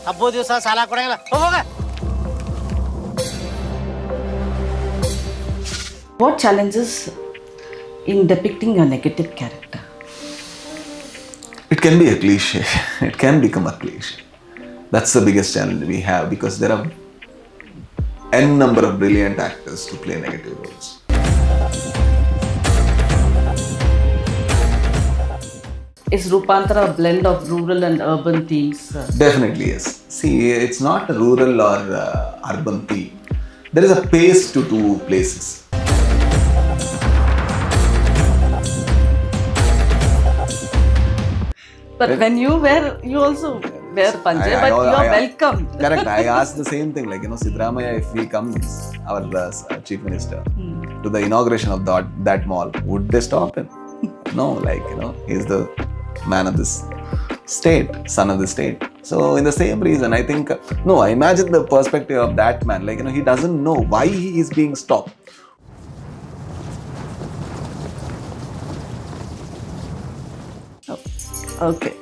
ಹಬ್ಬ ದಿವಸ ಸಾಲ ಕೊಡಂಗಿಲ್ಲ ಹೋಗ. What challenges in depicting a negative character? It can be a cliche. It can become a cliche. That's the biggest challenge we have because there are n number of brilliant actors to play negative roles. Is Roopanthara a blend of rural and urban themes? Definitely yes. See, it's not a rural or urban theme. There is a pace to two places. But when you wear, you also wear panje, but you are welcome. Correct. I asked the same thing. Like, Siddaramaiah, if he comes, our chief minister, to the inauguration of that mall, would they stop him? No, he's the man of this state, son of the state. So, in the same reason, I think, I imagine the perspective of that man. He doesn't know why he is being stopped. Okay.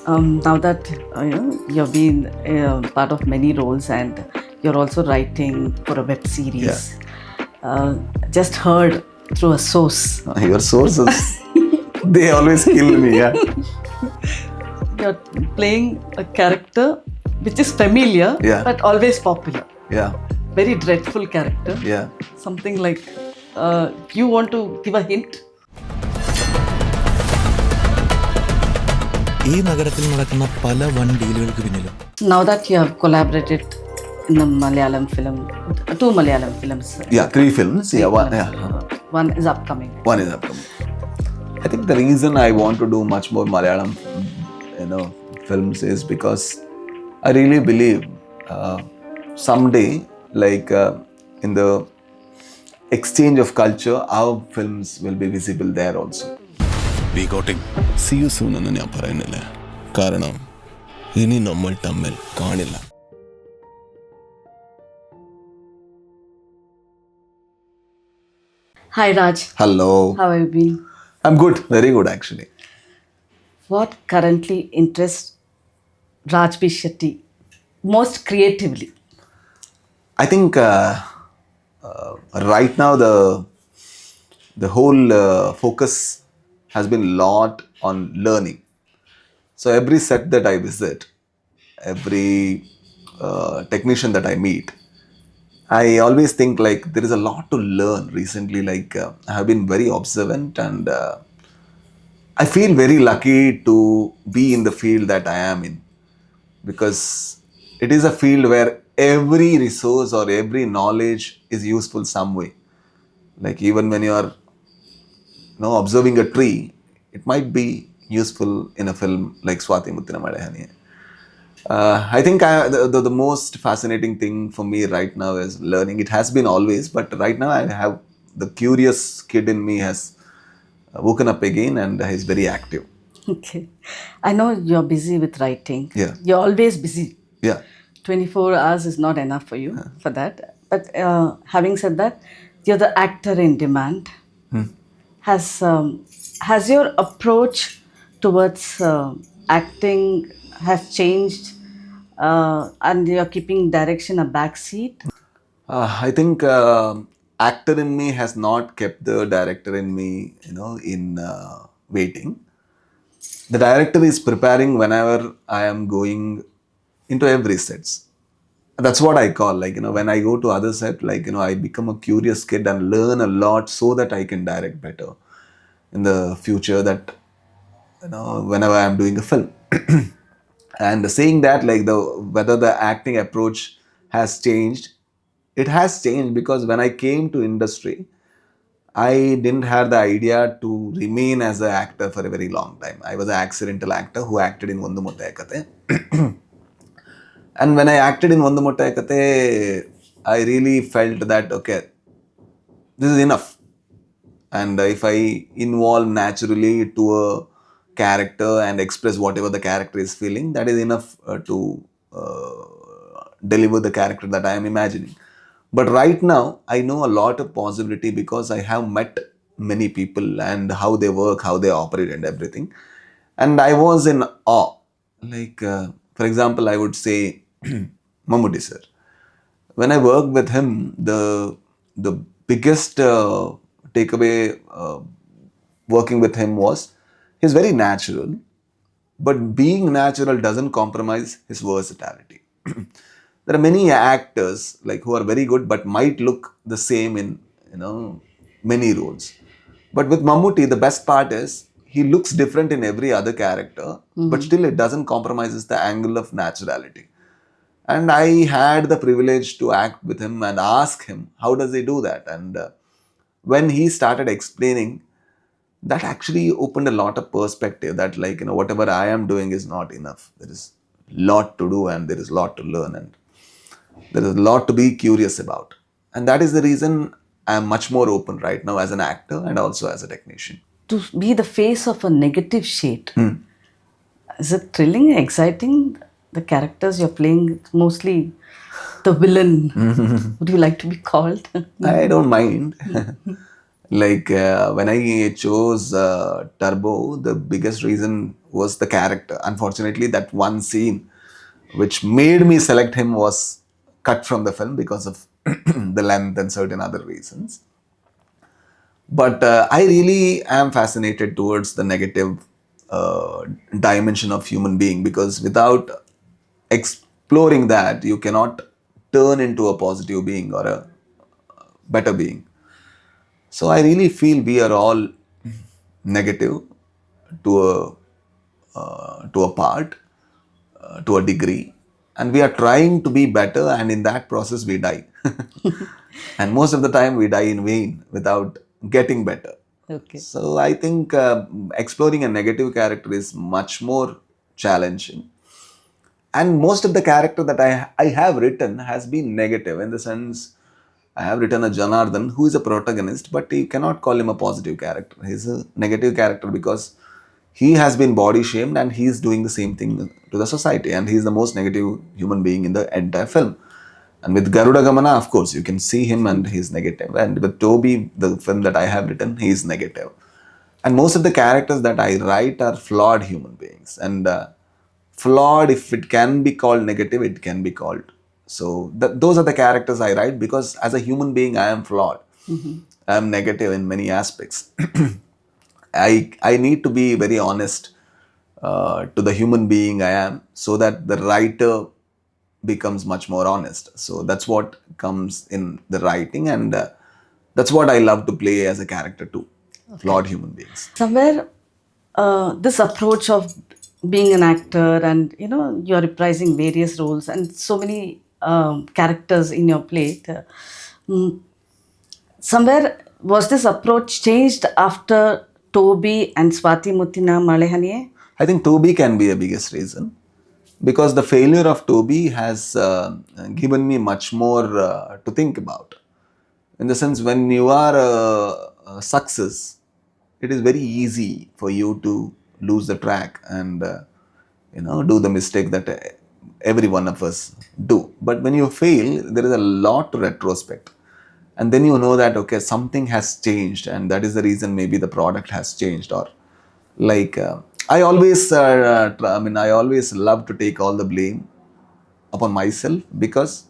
Now that you've been part of many roles and you're also writing for a web series, just heard through a source. Your sources, they always kill me. Yeah. You're playing a character which is familiar, but always popular. Yeah. Very dreadful character. Yeah. Something like, you want to give a hint? ഈ നഗരത്തിൽ നടക്കുന്ന പല വൻ ഡീലുകൾക്ക് പിന്നിലും. Now that you have collaborated in the Malayalam film, 2 Malayalam films. Yeah, 3 films. One is upcoming. One is upcoming. I think the reason I want to do much more Malayalam, films is because I really believe someday, in the exchange of culture, our films will be visible there also. See you soon എന്ന് ഞാൻ പറയുന്നില്ല, കാരണം ഇനി നമ്മൾ തമ്മിൽ കാണില്ല. Hi Raj. Hello. How have you been? I'm good, very good actually. What currently interests Raj B Shetty most creatively? I think right now the whole focus has been a lot on learning. So every set that I visit, every technician that I meet, I always think there is a lot to learn. Recently, I have been very observant and I feel very lucky to be in the field that I am in, because it is a field where every resource or every knowledge is useful some way. Even when you are observing a tree, it might be useful in a film like Swati Muttina Madahani. I think the most fascinating thing for me right now is learning. It has been always, but right now I have the curious kid in me has woken up again and is very active. Okay. I know you're busy with writing. Yeah. You're always busy. Yeah. 24 hours is not enough for you for that. But having said that, you're the actor in demand. Has your approach towards acting has changed, and you're keeping direction a backseat? I think actor in me has not kept the director in me, in waiting. The director is preparing whenever I am going into every sets. That's what I call, when I go to other set, I become a curious kid and learn a lot so that I can direct better in the future, that whenever I am doing a film. And saying that, whether the acting approach has changed, it has changed because when I came to industry, I didn't have the idea to remain as an actor for a very long time. I was an accidental actor who acted in Ondu Muttaya Kathe. And when I acted in Ondu Muttaya Kathe, I really felt that, okay, this is enough. And if I involve naturally to a character and express whatever the character is feeling, that is enough to deliver the character that I am imagining. But right now, I know a lot of possibility because I have met many people and how they work, how they operate and everything. And I was in awe. For example, I would say Mammootty sir. When I worked with him, the biggest takeaway working with him was he's very natural, but being natural doesn't compromise his versatility. There are many actors like who are very good but might look the same in many roles. But with Mammootty, the best part is he looks different in every other character, but still it doesn't compromises the angle of naturality. And I had the privilege to act with him and ask him how does he do that. And when he started explaining, that actually opened a lot of perspective that whatever I am doing is not enough. There is lot to do and there is lot to learn and there is a lot to be curious about. And that is the reason I am much more open right now as an actor and also as a technician. To be the face of a negative shade, is it thrilling, exciting? The characters you're playing, mostly the villain. Would you like to be called? I don't mind. When I chose Turbo, the biggest reason was the character. Unfortunately, that one scene which made me select him was cut from the film because of the length and certain other reasons. But I really am fascinated towards the negative dimension of human being, because without exploring that, you cannot turn into a positive being or a better being. So I really feel we are all negative to a part, to a degree, and we are trying to be better, and in that process we die. And most of the time we die in vain without getting better. Okay. So I think exploring a negative character is much more challenging. And most of the character that I have written has been negative, in the sense I have written a Janardhan who is a protagonist, but you cannot call him a positive character. He's a negative character because he has been body shamed and he is doing the same thing to the society, and he is the most negative human being in the entire film. And with Garuda Gamana, of course, you can see him and he's negative. And with Toby, the film that I have written, he is negative. And most of the characters that I write are flawed human beings. And flawed, if it can be called negative, it can be called. So those are the characters I write, because as a human being, I am flawed. I am negative in many aspects. I need to be very honest to the human being I am, so that the writer becomes much more honest. So that's what comes in the writing, and that's what I love to play as a character too. Okay. Flawed human beings. Somewhere, this approach of being an actor, and you're reprising various roles and so many characters in your plate. Somewhere, was this approach changed after Toby and Swati Muttina Malehaniye? I think Toby can be the biggest reason, because the failure of Toby has given me much more to think about. In the sense, when you are a success, it is very easy for you to lose the track and do the mistake that every one of us do. But when you fail, there is a lot to retrospect, and then you know that okay, something has changed, and that is the reason maybe the product has changed. Or I always I always love to take all the blame upon myself, because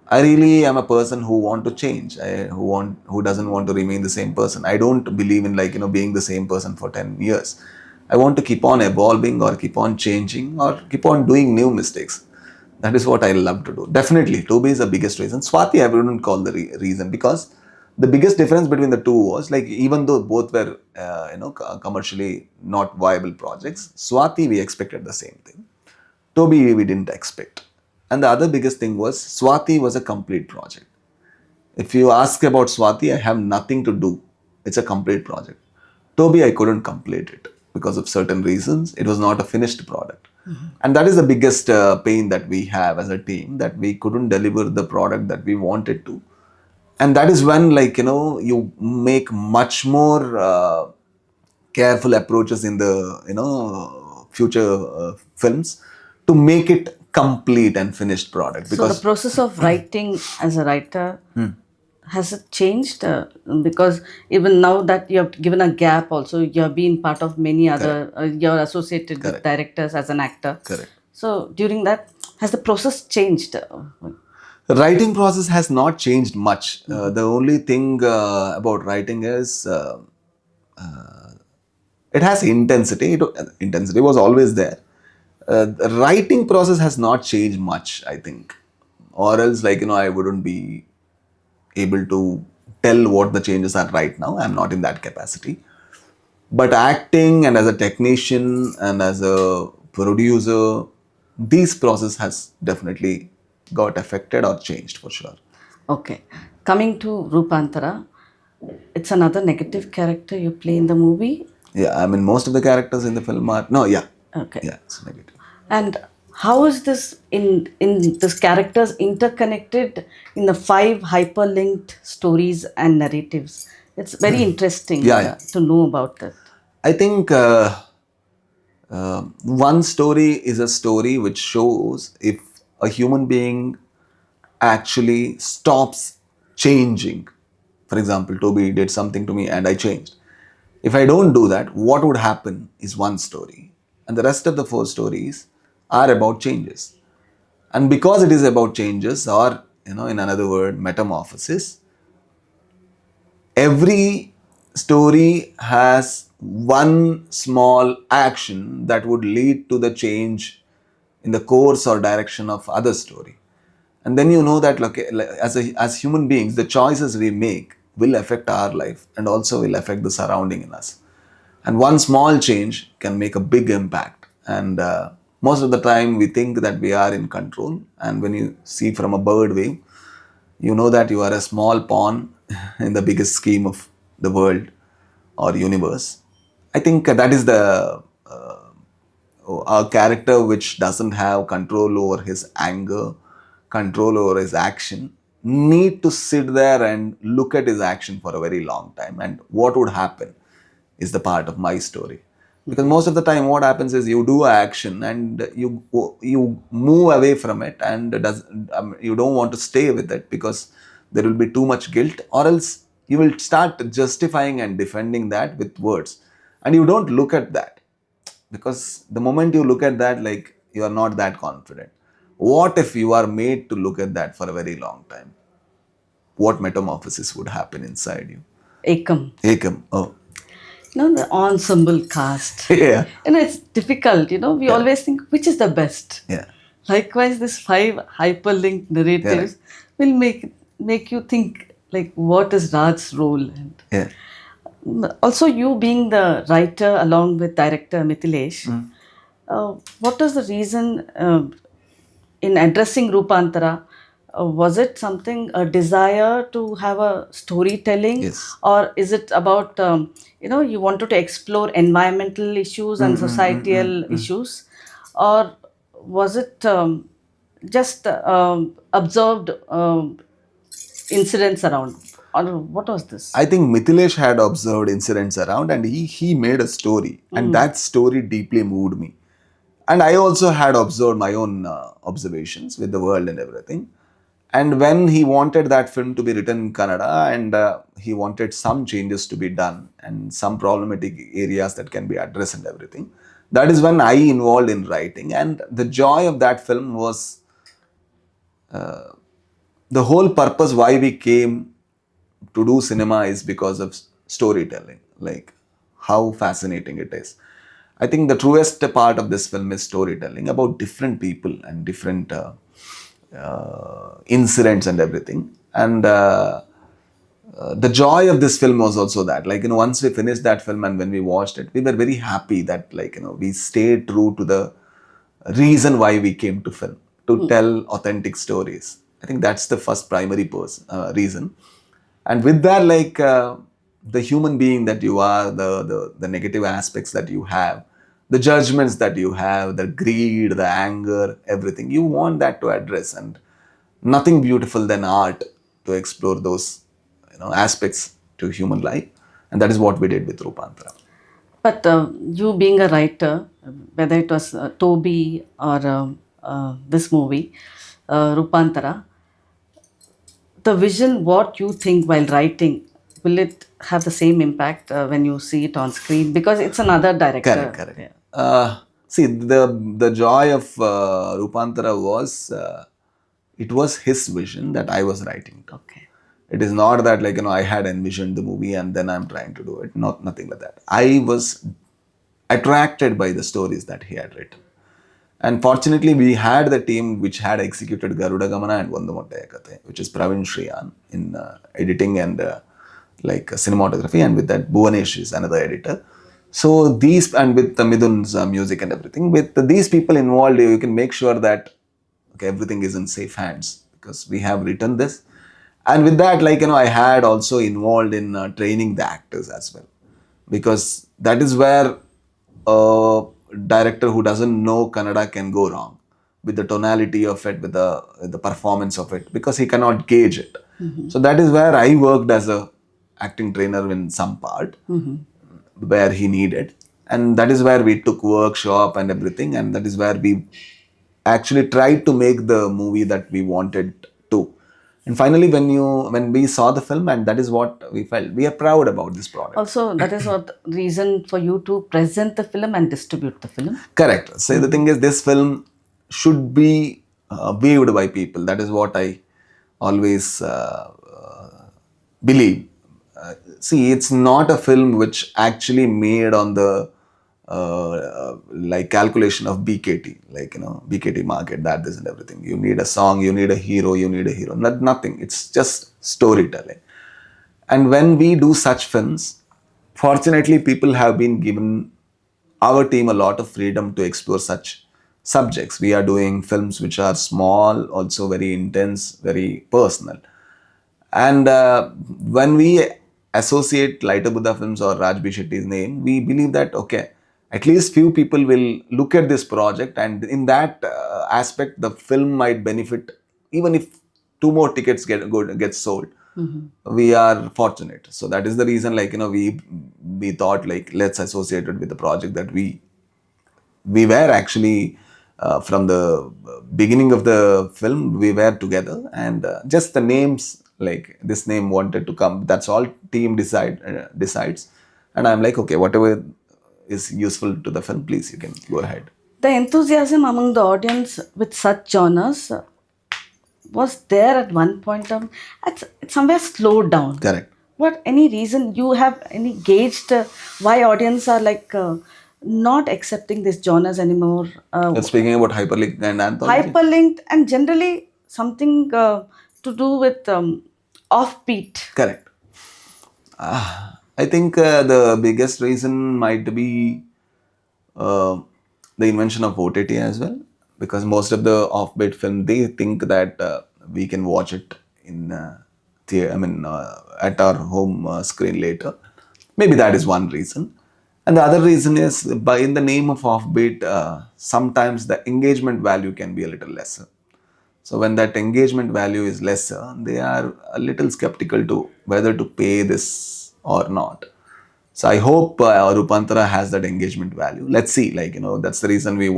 I really am a person who want to change, who doesn't want to remain the same person. I don't believe in being the same person for 10 years. I want to keep on evolving, or keep on changing, or keep on doing new mistakes. That is what I love to do. Definitely, Toby is the biggest reason. Swati, I wouldn't call the reason, because the biggest difference between the two was, even though both were commercially not viable projects, Swati we expected the same thing. Toby we didn't expect. And the other biggest thing was, Swati was a complete project. If you ask about Swati, I have nothing to do. It's a complete project. Toby, I couldn't complete it because of certain reasons. It was not a finished product. And that is the biggest pain that we have as a team, that we couldn't deliver the product that we wanted to. And that is when you make much more careful approaches in the future films to make it complete and finished product. Because so the process of writing as a writer, has it changed? Because even now that you have given a gap, also you have been part of many other, you're associated with directors as an actor. Correct. So during that, Has the process changed? The writing process has not changed much. The only thing about writing is it has intensity. Intensity was always there. The writing process has not changed much, I think. Or else, I wouldn't be able to tell what the changes are right now. I'm not in that capacity. But acting and as a technician and as a producer, this process has definitely got affected or changed for sure. Okay. Coming to Roopanthara, it's another negative character you play in the movie. Yeah, I mean, most of the characters in the film are, no, yeah, Okay. yeah, it's negative. And how is this in this characters interconnected in the 5 hyperlinked stories and narratives? It's very interesting Yeah, yeah. to know about that. I think one story is a story which shows if a human being actually stops changing. For example, Toby did something to me and I changed. If I don't do that, what would happen is one story. And the rest of the 4 stories are about changes. And because it is about changes, or, in another word, metamorphosis, every story has one small action that would lead to the change in the course or direction of other story. And then you know that as human beings, the choices we make will affect our life and also will affect the surrounding in us. And one small change can make a big impact. And most of the time we think that we are in control. And when you see from a bird view, you know that you are a small pawn in the biggest scheme of the world or universe. I think that is the a character which doesn't have control over his anger, control over his action, need to sit there and look at his action for a very long time. And what would happen is the part of my story. Because most of the time what happens is you do action and you move away from it, and you don't want to stay with it because there will be too much guilt, or else you will start justifying and defending that with words, and you don't look at that. Because the moment you look at that, you are not that confident. What if you are made to look at that for a very long time? What metamorphosis would happen inside you? Ekam. Ekam. Oh. The ensemble cast. Yeah. It's difficult, we always think which is the best. Yeah. Likewise, this 5 hyperlinked narratives will make you think what is Raj's role. And Yeah. also, you being the writer along with director Mithilesh, what was the reason in addressing Roopanthara? Was it something, a desire to have a storytelling? Yes. Or is it about, you wanted to explore environmental issues and societal issues? Or was it just observed incidents around? Or what was this? I think Mithilesh had observed incidents around, and he made a story, and that story deeply moved me. And I also had observed my own observations with the world and everything. And when he wanted that film to be written in Kannada, and he wanted some changes to be done and some problematic areas that can be addressed and everything, that is when I involved in writing. And the joy of that film was the whole purpose why we came to do cinema is because of storytelling, how fascinating it is. I think the truest part of this film is storytelling about different people and different incidents and everything. And the joy of this film was also that, once we finished that film and when we watched it, we were very happy that, we stayed true to the reason why we came to film, to tell authentic stories. I think that's the first primary reason. And with that, the human being that you are, the negative aspects that you have, the judgments that you have, the greed, the anger, everything, you want that to address. And nothing beautiful than art to explore those aspects to human life. And that is what we did with Roopanthara. But you being a writer, whether it was Toby or this movie, Roopanthara, the vision, what you think while writing, will it have the same impact when you see it on screen? Because it's another director. Correct. Yeah. See, the joy of Roopanthara was it was his vision that I was writing to. Okay. It is not that like I had envisioned the movie and then I'm trying to do it. Not nothing like that. I was attracted by the stories that he had written. And fortunately, we had the team which had executed Garuda Gamana and Vandu Mottaya Kathe, which is Pravin Shriyan in editing and like cinematography, and with that Bhuvanesh is another editor. So these, and with the Midun's music and everything, with these people involved, you can make sure that okay, everything is in safe hands because we have written this. And with that, like I had also involved in training the actors as well, because that is where a director who doesn't know Kannada can go wrong with the tonality of it, with the performance of it, because he cannot gauge it. So that is where I worked as a acting trainer in some part where he needed, and that is where we took workshop and everything, and that is where we actually tried to make the movie that we wanted to. And finally, when we saw the film, and that is what we felt, we are proud about this product. Also, that is what reason for you to present the film and distribute the film. Correct. So the thing is, this film should be viewed by people. That is what I always believe. See, it's not a film which actually made on the like calculation of BKT, like BKT market, that this and everything. You need a song, you need a hero, nothing. It's just storytelling. And when we do such films, fortunately, people have been given our team a lot of freedom to explore such subjects. We are doing films which are small, also very intense, very personal. And when we associate Lighter Buddha Films or Raj B Shetty's name, we believe that okay, at least few people will look at this project, and in that aspect, the film might benefit. Even if 2 more tickets get sold, we are fortunate. So that is the reason, like we thought like let's associate it with the project that we were actually from the beginning of the film we were together, and just the names, like this name wanted to come. That's all team decides, and I'm like okay, whatever is useful to the film, please you can go ahead. The enthusiasm among the audience with such genres was there at one point. It's somewhere slowed down. Correct. What any reason you have any gauged why audience are like not accepting these genres anymore? Speaking about hyperlink and anthology. Hyperlinked and generally something to do with offbeat. Correct. I think the biggest reason might be the invention of OTT as well, because most of the offbeat film, they think that we can watch it in at our home screen later. Maybe that is one reason. And the other reason is, by in the name of offbeat, sometimes the engagement value can be a little lesser. So when that engagement value is lesser, they are a little skeptical to whether to pay this or not. So I hope Roopanthara has that engagement value. Let's see, like that's the reason we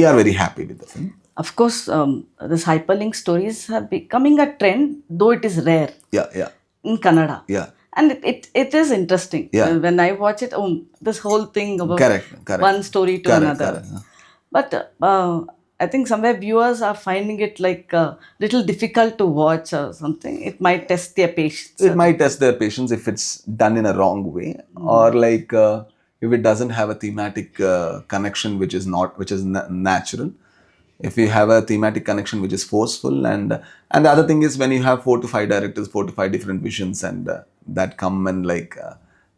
are very happy with the film. Of course, this hyperlink stories have becoming a trend, though it is rare. Yeah. In Kannada. Yeah. And it is interesting. Yeah. When I watch it, this whole thing about Correct. one story to another. Correct. But I think somewhere viewers are finding it like little difficult to watch or something. It might test their patience. It might test their patience if it's done in a wrong way, or like if it doesn't have a thematic connection which is natural. If you have a thematic connection which is forceful, and the other thing is when you have 4 to 5 directors, 4 to 5 different visions, and that come and like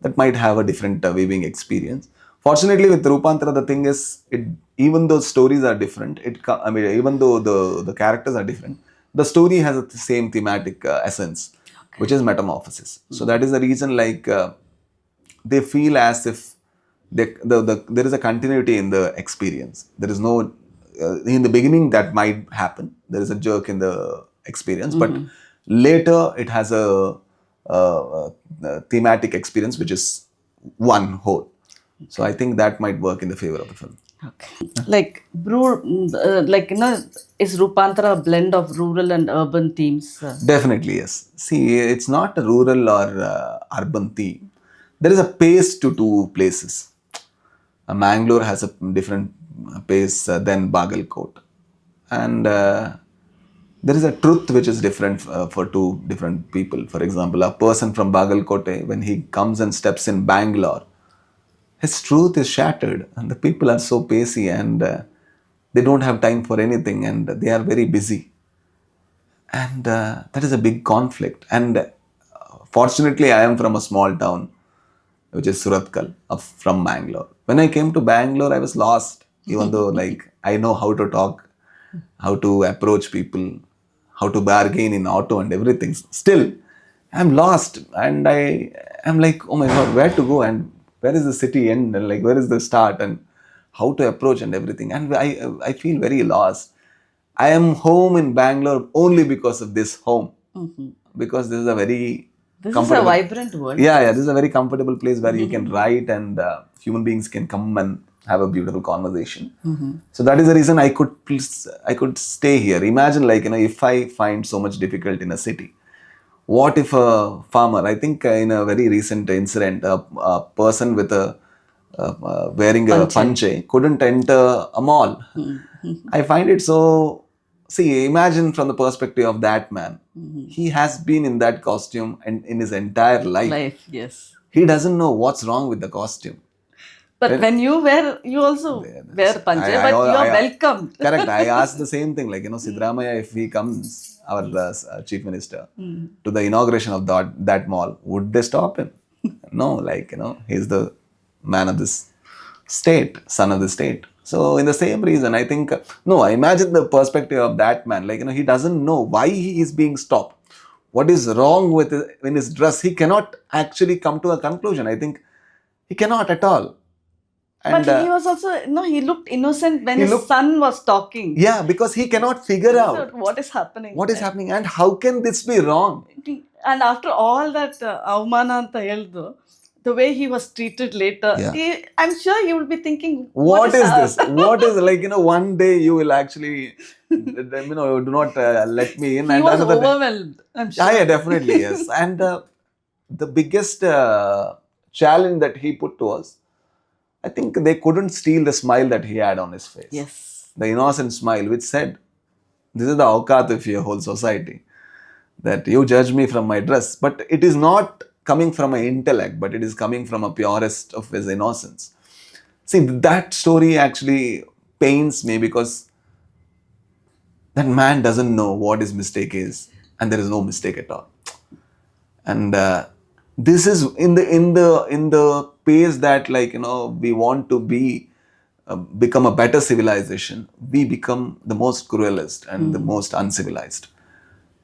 that might have a different viewing experience. Fortunately, with Roopanthara, the thing is, even though stories are different, even though the characters are different, the story has the same thematic essence, which is metamorphosis. So that is the reason, like they feel as if there is a continuity in the experience. There is no in the beginning that might happen. There is a jerk in the experience, but later it has a thematic experience which is one whole. So I think that might work in the favor of the film. Okay. Like is Roopanthara a blend of rural and urban themes? Definitely, yes. See, it's not a rural or urban theme. There is a pace to 2 places. Mangalore has a different pace than Bagalkot. And there is a truth which is different for two different people. For example, a person from Bagalkote, when he comes and steps in Bangalore, his truth is shattered, and the people are so pacey, and they don't have time for anything, and they are very busy. And that is a big conflict. And fortunately, I am from a small town, which is Suratkal, from Bangalore. When I came to Bangalore, I was lost, even though like I know how to talk, how to approach people, how to bargain in auto and everything. Still, I'm lost, and I am like, oh my god, where to go, and where is the city end, and like where is the start, and how to approach and everything. And I feel very lost. I am home in Bangalore only because of this home, because this is a very This is a vibrant world. yeah, this is a very comfortable place where you can write, and human beings can come and have a beautiful conversation. So that is the reason I could stay here. Imagine, like, if I find so much difficult in a city, what if a farmer, I think in a very recent incident, a person with a wearing a panche couldn't enter a mall. I find it so. See, imagine from the perspective of that man. He has been in that costume and in his entire life. Yes. He doesn't know what's wrong with the costume. But when you wear, you also wear panche, but you are welcomed. Correct. I asked the same thing. Like, Sidramaya, if he comes, our chief minister, to the inauguration of that mall, would they stop him? No, like, he's the man of this state, son of the state. So in the same reason, I think, no, I imagine the perspective of that man. Like, he doesn't know why he is being stopped. What is wrong with in his dress? He cannot actually come to a conclusion. I think he cannot at all. And, but he was also, no, he looked innocent when his son was talking. Yeah, because he cannot figure out what is happening. What is happening and how can this be wrong? And after all that avmana anta heldu, the way he was treated later, I'm sure he will be thinking, what is this? What is, like, one day you will actually, do not let me in. He was overwhelmed, I'm sure. Yeah, definitely, yes. And the biggest challenge that he put to us, I think they couldn't steal the smile that he had on his face. Yes. The innocent smile which said, this is the awqat of your whole society. That you judge me from my dress. But it is not coming from an intellect, but it is coming from a purest of his innocence. See, that story actually pains me because that man doesn't know what his mistake is, and there is no mistake at all. And this is in the pace that, like, we want to become a better civilization. We become the most cruelest and the most uncivilized.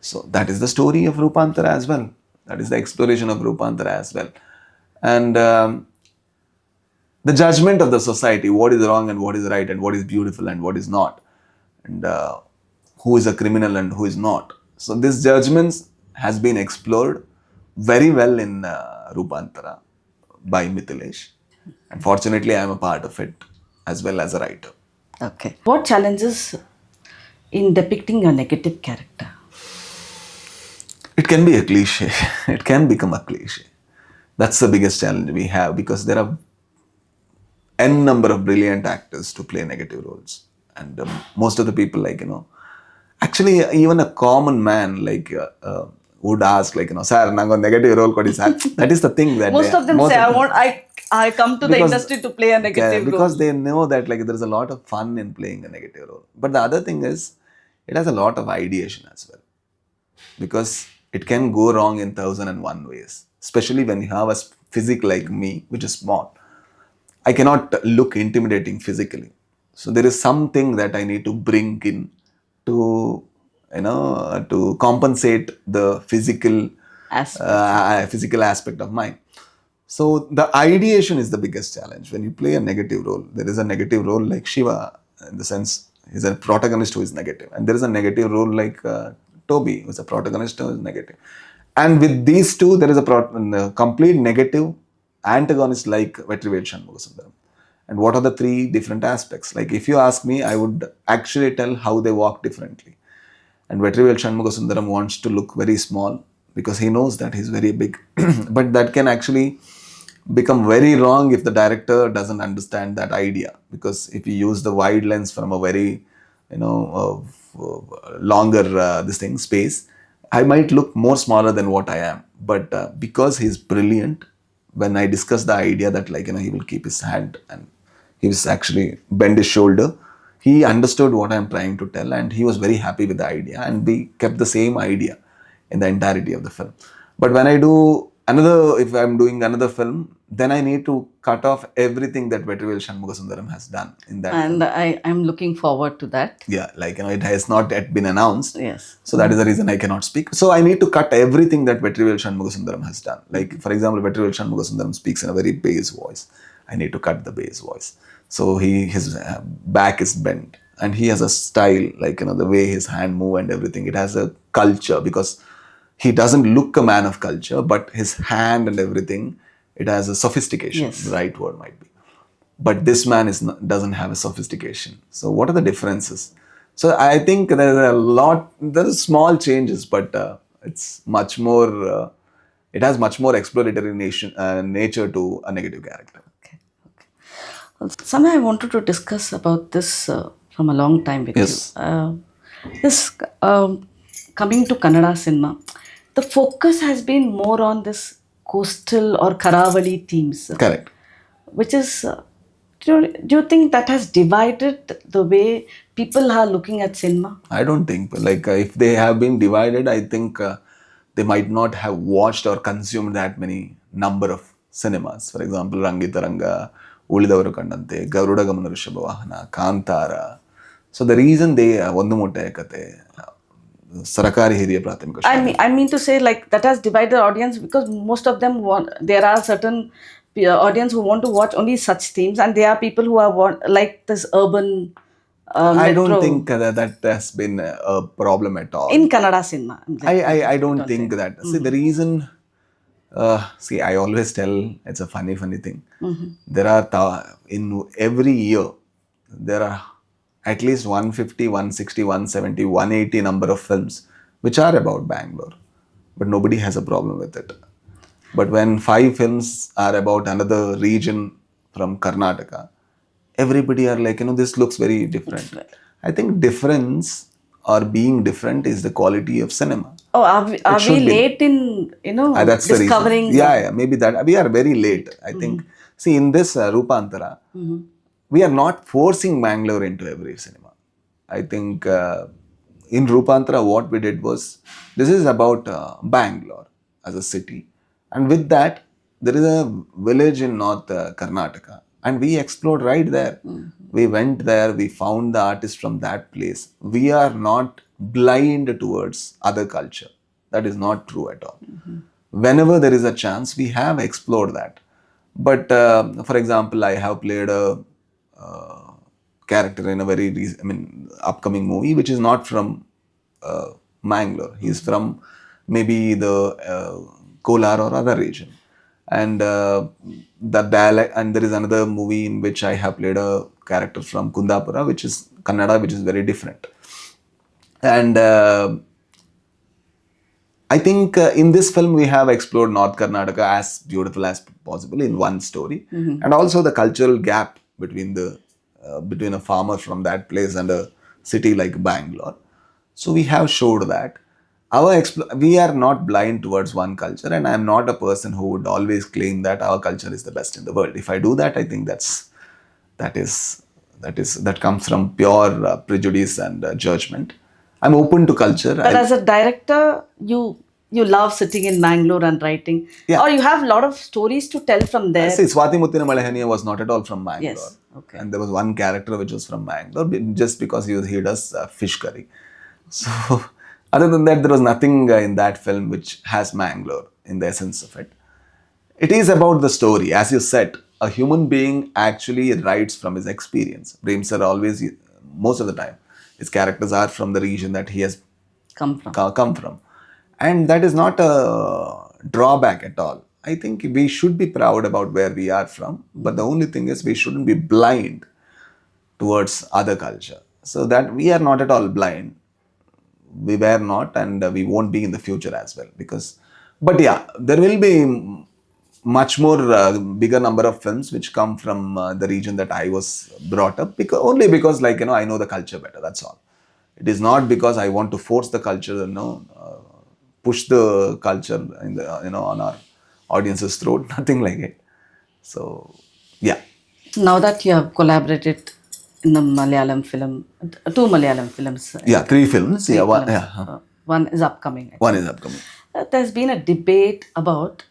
So that is the story of Roopanthara as well. That is the exploration of Roopanthara as well. And the judgment of the society, what is wrong and what is right, and what is beautiful and what is not, and who is a criminal and who is not. So this judgments has been explored very well in Roopanthara by Mithilesh. And fortunately, I am a part of it as well as a writer. Okay. What challenges in depicting a negative character? It can be a cliche. It can become a cliche. That's the biggest challenge we have, because there are n number of brilliant actors to play negative roles. And most of the people, like, actually even a common man, like, would ask, like, sir, nango negative role kodi sir. That is the thing that most of them say, I come to the industry to play a negative role. Because they know that, like, there's a lot of fun in playing a negative role. But the other thing is, it has a lot of ideation as well. Because it can go wrong in 1001 ways. Especially when you have a physique like me, which is small. I cannot look intimidating physically. So there is something that I need to bring in to, to compensate the physical aspect of mine. So the ideation is the biggest challenge. When you play a negative role, there is a negative role like Shiva, in the sense he's a protagonist who is negative. And there is a negative role like Toby, who is a protagonist who is negative. And with these two, there is a complete negative antagonist like Vetrivel Shanmugasundaram. And what are the three different aspects? Like, if you ask me, I would actually tell how they walk differently. And Vetrivel Shanmugasundaram wants to look very small because he knows that he's very big. But that can actually become very wrong if the director doesn't understand that idea. Because if you use the wide lens from a very, longer this thing space, I might look more smaller than what I am. But because he's brilliant, when I discuss the idea that he will keep his hand and he was actually bend his shoulder, he understood what I'm trying to tell, and he was very happy with the idea, and we kept the same idea in the entirety of the film. But when if I'm doing another film, then I need to cut off everything that Vetrivel Shanmugasundaram has done in that And film. I'm looking forward to that. Yeah, it has not yet been announced. Yes. So that is the reason I cannot speak. So I need to cut everything that Vetrivel Shanmugasundaram has done. Like, for example, Vetrivel Shanmugasundaram speaks in a very bass voice. I need to cut the bass voice. So his back is bent, and he has a style, the way his hand move and everything. It has a culture, because he doesn't look a man of culture, but his hand and everything, it has a sophistication. Yes. The right word might be. But this man doesn't have a sophistication. So what are the differences? So I think there's small changes, but it's much more, it has much more exploratory nature to a negative character. Okay. Somehow I wanted to discuss about this from a long time with Yes. you. This coming to Kannada cinema, the focus has been more on this coastal or Karavali themes. Correct. Which is, do you think that has divided the way people are looking at cinema? I don't think. If they have been divided, I think they might not have watched or consumed that many number of cinemas. For example, Rangitaranga, Ulidavaru Kandante, Garuda Gamana Rishabhavahana, Kantara. So the reason they Vandu Motte Kate, Sarakari Hiriya Prathamika Shaala. I mean to say, like, that has divided the audience, because most of them want, there are certain audience who want to watch only such themes, and there are people who are like this urban I don't metro think that has been a problem at all. in Kannada cinema. I don't think that. See, the reason, I always tell, it's a funny thing. There are, in every year, there are at least 150, 160, 170, 180 number of films which are about Bangalore. But nobody has a problem with it. But when 5 films are about another region from Karnataka, everybody are like, this looks very different. I think difference or being different is the quality of cinema. Oh, are we should be. late in, That's discovering? The reason. Yeah, maybe that. We are very late, I think. See, in this Roopanthara, we are not forcing Bangalore into every cinema. I think in Roopanthara, what we did was, this is about Bangalore as a city. And with that, there is a village in North Karnataka. And we explored right there. We went there, we found the artist from that place. We are not blind towards other culture. That is not true at all. Whenever there is a chance, we have explored that. But for example, I have played a character in a very upcoming movie, which is not from Mangalore. He's from maybe the Kolar or other region. And the dialect, and there is another movie in which I have played a character from Kundapura, which is Kannada, which is very different. And I think in this film we have explored North Karnataka as beautiful as possible in one story, and also the cultural gap between a farmer from that place and a city like Bangalore. So we have showed that. We are not blind towards one culture, and I am not a person who would always claim that our culture is the best in the world. If I do that, I think that comes from pure prejudice and judgment. I'm open to culture. But as a director, you love sitting in Bangalore and writing, or you have a lot of stories to tell from there. See, Swati Muttina Malahaniya was not at all from Bangalore. Yes. Okay. And there was one character which was from Bangalore, just because he does fish curry. So other than that, there was nothing in that film which has Mangalore in the essence of it. It is about the story. As you said, a human being actually writes from his experience. Prem sir always, most of the time, his characters are from the region that he has come from. And that is not a drawback at all. I think we should be proud about where we are from. But the only thing is, we shouldn't be blind towards other culture. So that we are not at all blind. We were not, and we won't be in the future as well. But yeah, there will be much more bigger number of films which come from the region that I was brought up, only because like I know the culture better, that's all. It is not because I want to force the culture, push the culture in the on our audience's throat. Nothing like it. So yeah. Now that you have collaborated in the Malayalam film, two Malayalam films. Yeah, 3 films. Three Yeah, one, films. yeah. One is upcoming. I One think. is upcoming. There's been a debate about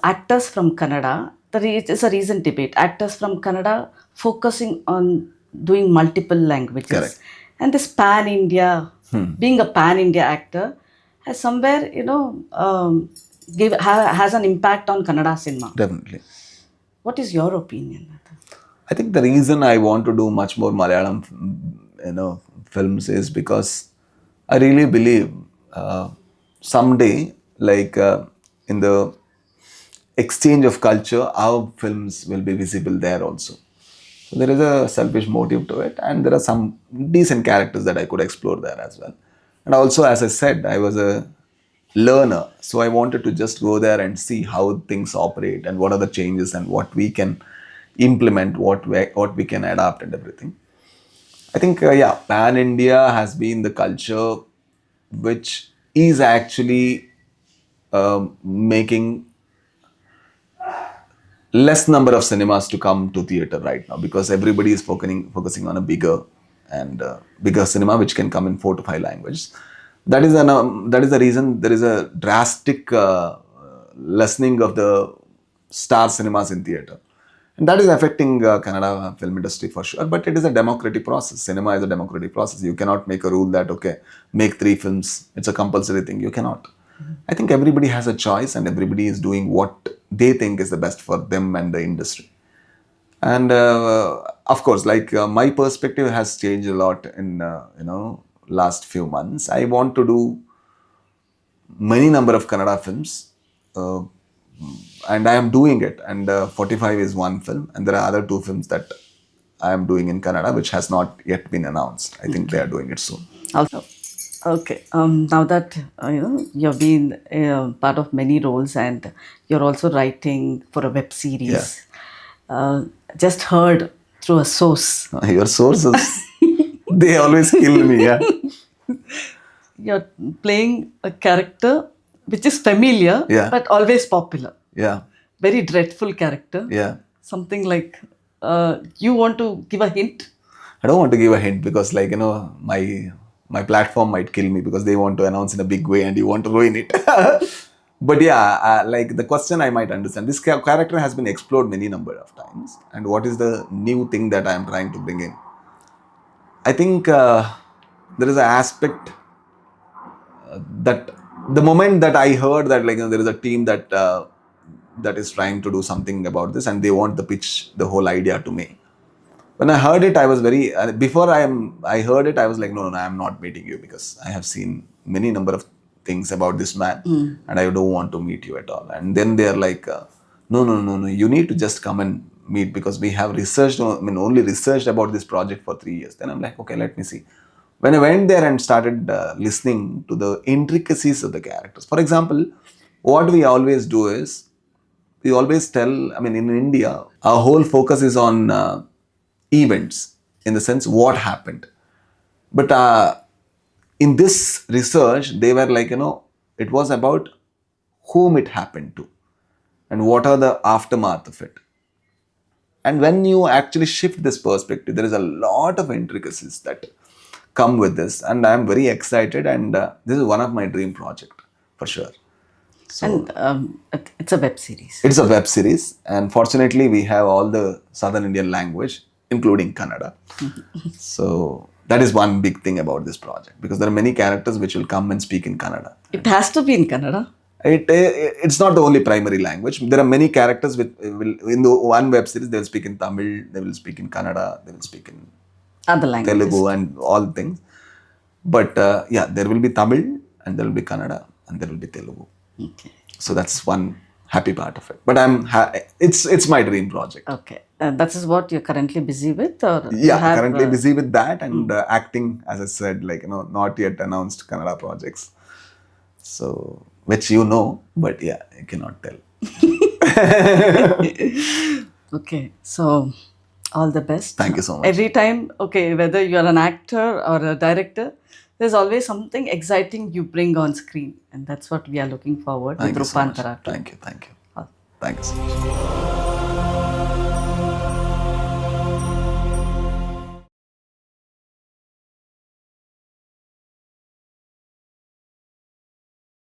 actors from Kannada. It's a recent debate. Actors from Kannada focusing on doing multiple languages. Correct. And this pan-India, being a pan-India actor, has somewhere, has an impact on Kannada cinema. Definitely. What is your opinion? I think the reason I want to do much more Malayalam, films is because I really believe someday, like in the exchange of culture, our films will be visible there also. So there is a selfish motive to it, and there are some decent characters that I could explore there as well. And also, as I said, I was a learner, so I wanted to just go there and see how things operate and what are the changes and what we can implement, what we can adapt and everything. I think pan India has been the culture which is actually making less number of cinemas to come to theater right now, because everybody is focusing on a bigger cinema which can come in 4 to 5 languages. That is the reason there is a drastic lessening of the star cinemas in theater, and that is affecting Kannada film industry for sure. But it is a democratic process. Cinema is a democratic process. You cannot make a rule that okay, make 3 films. It's a compulsory thing. You cannot. I think everybody has a choice, and everybody is doing what they think is the best for them and the industry. And of course, like my perspective has changed a lot in last few months. I want to do many number of Kannada films, and I am doing it. And 45 is one film, and there are other 2 films that I am doing in Kannada, which has not yet been announced. I think they are doing it soon. Also, okay. Now that you've been part of many roles, and you're also writing for a web series. Just heard through a source. Your sources, they always kill me. Yeah. You're playing a character which is familiar, but always popular. Yeah. Very dreadful character. Yeah. Something like, you want to give a hint? I don't want to give a hint because, like, my platform might kill me because they want to announce in a big way and you want to ruin it. But yeah, like the question I might understand. This character has been explored many number of times. And what is the new thing that I am trying to bring in? I think there is an aspect that the moment that I heard that there is a team that is trying to do something about this and they want to pitch the whole idea to me. When I heard it, I was very before I heard it, I was like, no, I am not meeting you because I have seen many number of things about this man and I don't want to meet you at all. And then they are like, no, you need to just come and meet because we have only researched about this project for 3 years. Then I'm like, okay, let me see. When I went there and started listening to the intricacies of the characters, for example, what we always do is we always tell, in India, our whole focus is on events, in the sense what happened. But in this research, they were like, it was about whom it happened to and what are the aftermath of it. And when you actually shift this perspective, there is a lot of intricacies that come with this. And I'm very excited. And this is one of my dream project for sure. So, and it's a web series. It's a web series. And fortunately, we have all the Southern Indian language, including Kannada. So that is one big thing about this project, because there are many characters which will come and speak in Kannada. It has to be in Kannada. It's not the only primary language. There are many characters in the one web series. They will speak in Tamil, they will speak in Kannada, they will speak in other languages, Telugu and all things. But there will be Tamil and there will be Kannada and there will be Telugu. Okay. So that's one happy part of it. But it's my dream project. Okay. That is what you're currently busy with? Or currently busy with that and acting, as I said, not yet announced Kannada projects. So, which but I cannot tell. Okay, so all the best. Thank you so much. Every time, okay, whether you are an actor or a director, there's always something exciting you bring on screen, and that's what we are looking forward Thank with you so much. Roopanthara. Thank you. Thank you. Thank you so much.